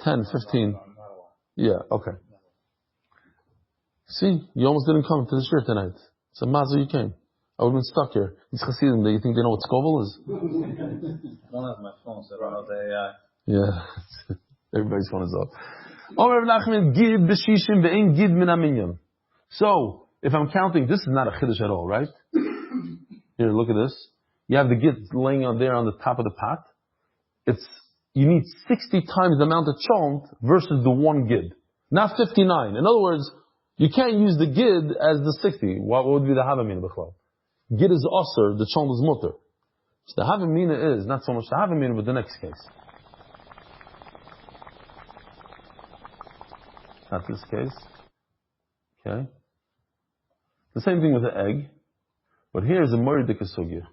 10, 15. Yeah, okay. See, you almost didn't come to the shiur tonight. It's a mazah you came. I would have been stuck here. These chassidim, you think they know what Scoville is? I don't have my phone, so I don't know the AI. Yeah, everybody's phone is off. So, if I'm counting, this is not a chiddush at all, right? Here, look at this. You have the gid laying on there on the top of the pot. You need 60 times the amount of chont versus the 1 gid. Not 59. In other words, you can't use the gid as the 60. What would be the havamina b'chlal? Gid is osir, the chont is mutter. So the havamina is not so much the havamina, but the next case. Not this case. Okay. The same thing with the egg. But here's a muridik sugya.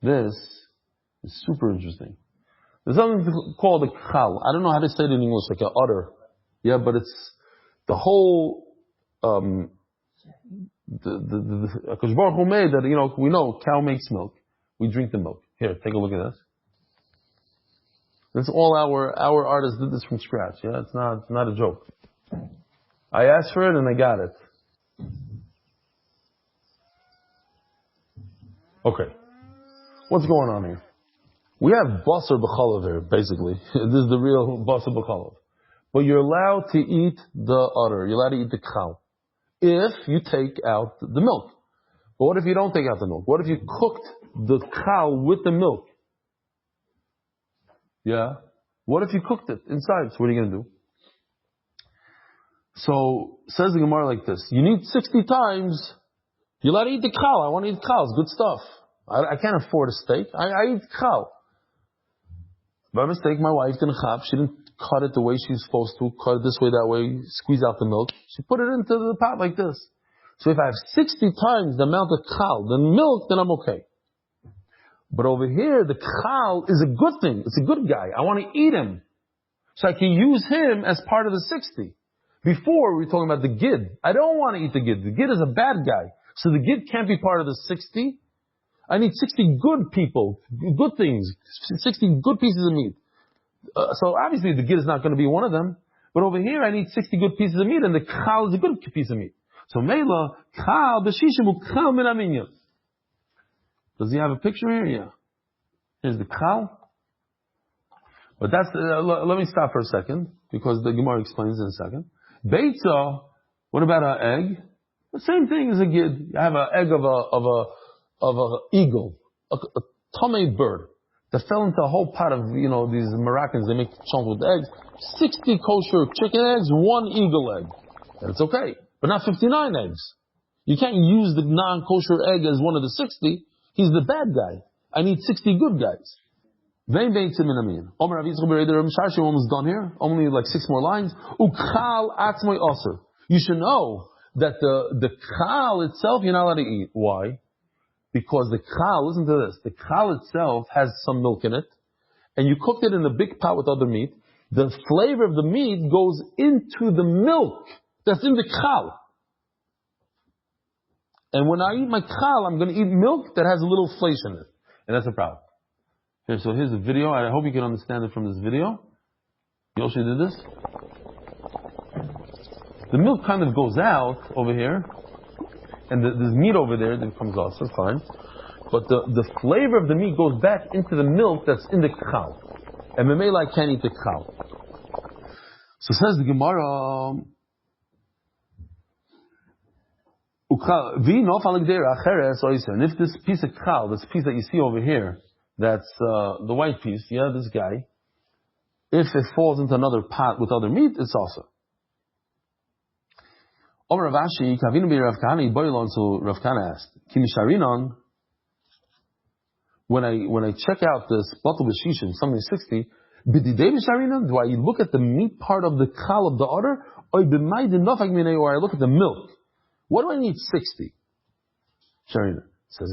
This is super interesting. There's something called a chal. I don't know how to say it in English, like an udder. Yeah, but it's the whole, Hakadosh Baruch Hu made that, we know cow makes milk. We drink the milk. Here, take a look at this. This all our artists did this from scratch. Yeah, it's not a joke. I asked for it and I got it. Okay. What's going on here? We have basar b'chalav here, basically. This is the real basar b'chalav. But you're allowed to eat the udder. You're allowed to eat the cow. If you take out the milk. But what if you don't take out the milk? What if you cooked the cow with the milk? Yeah? What if you cooked it inside? So what are you going to do? So, says the Gemara like this. You need 60 times. You're allowed to eat the cow. I want to eat cow. It's good stuff. I can't afford a steak. I eat cow. By mistake, my wife didn't chop. She didn't cut it the way she's supposed to. Cut it this way, that way. Squeeze out the milk. She put it into the pot like this. So if I have 60 times the amount of cow, the milk, then I'm okay. But over here, the cow is a good thing. It's a good guy. I want to eat him. So I can use him as part of the 60. Before, we were talking about the gid. I don't want to eat the gid. The gid is a bad guy. So the gid can't be part of the 60. I need 60 good people, good things, 60 good pieces of meat. So obviously the gid is not going to be one of them. But over here, I need 60 good pieces of meat, and the cow is a good piece of meat. So Mela, cow, b'shishimu, cow min aminya. Does he have a picture here? Yeah. Here's the cow. But that's, let me stop for a second, because the Gemara explains in a second. Beitza, what about an egg? The same thing as a gid. You have an egg of a eagle, a tomei bird, that fell into a whole pot of, these Moroccans, they make chunks with eggs. 60 kosher chicken eggs, 1 eagle egg. And it's okay. But not 59 eggs. You can't use the non-kosher egg as one of the 60. He's the bad guy. I need 60 good guys. Almost done here. Only like 6 more lines. You should know that the cow itself you're not allowed to eat. Why? Because the cow, listen to this, the cow itself has some milk in it, and you cooked it in a big pot with other meat. The flavor of the meat goes into the milk that's in the cow. And when I eat my cow, I'm going to eat milk that has a little flesh in it. And that's a problem. Here, so here's a video. I hope you can understand it from this video. Yoshi did this. The milk kind of goes out over here. And there's meat over there that comes off, so fine. But the flavor of the meat goes back into the milk that's in the cow. And Memela, I can't eat the cow. So says the Gemara, and if this piece of cow, this piece that you see over here, that's the white piece, this guy, if it falls into another pot with other meat, it's also. So Rav Kahana asked, when I check out this bottle of shishim, something 60, do I look at the meat part of the cow of the udder, or I look at the milk? What do I need 60? Sharina says,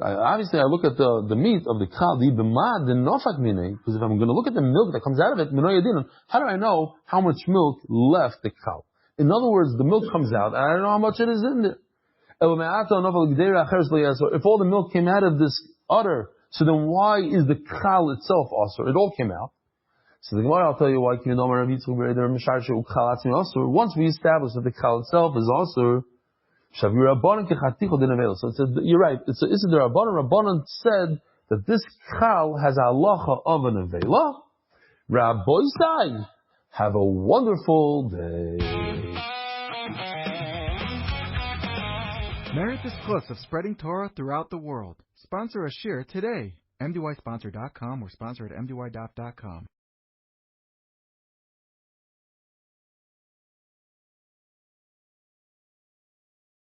obviously I look at the meat of the cow, because if I'm going to look at the milk that comes out of it, how do I know how much milk left the cow? In other words, the milk comes out, and I don't know how much it is in there. If all the milk came out of this udder, so then why is the cow itself also? It all came out. So the Gemara, I'll tell you why. Once we establish that the cow itself is also, so it says, you're right. It's the Rabbanan said that this cow has a halacha of an avela. Rabbi Sai, have a wonderful day. Merit the schluss of spreading Torah throughout the world. Sponsor a shiur today. MDYsponsor.com or sponsor at MDYDaf.com.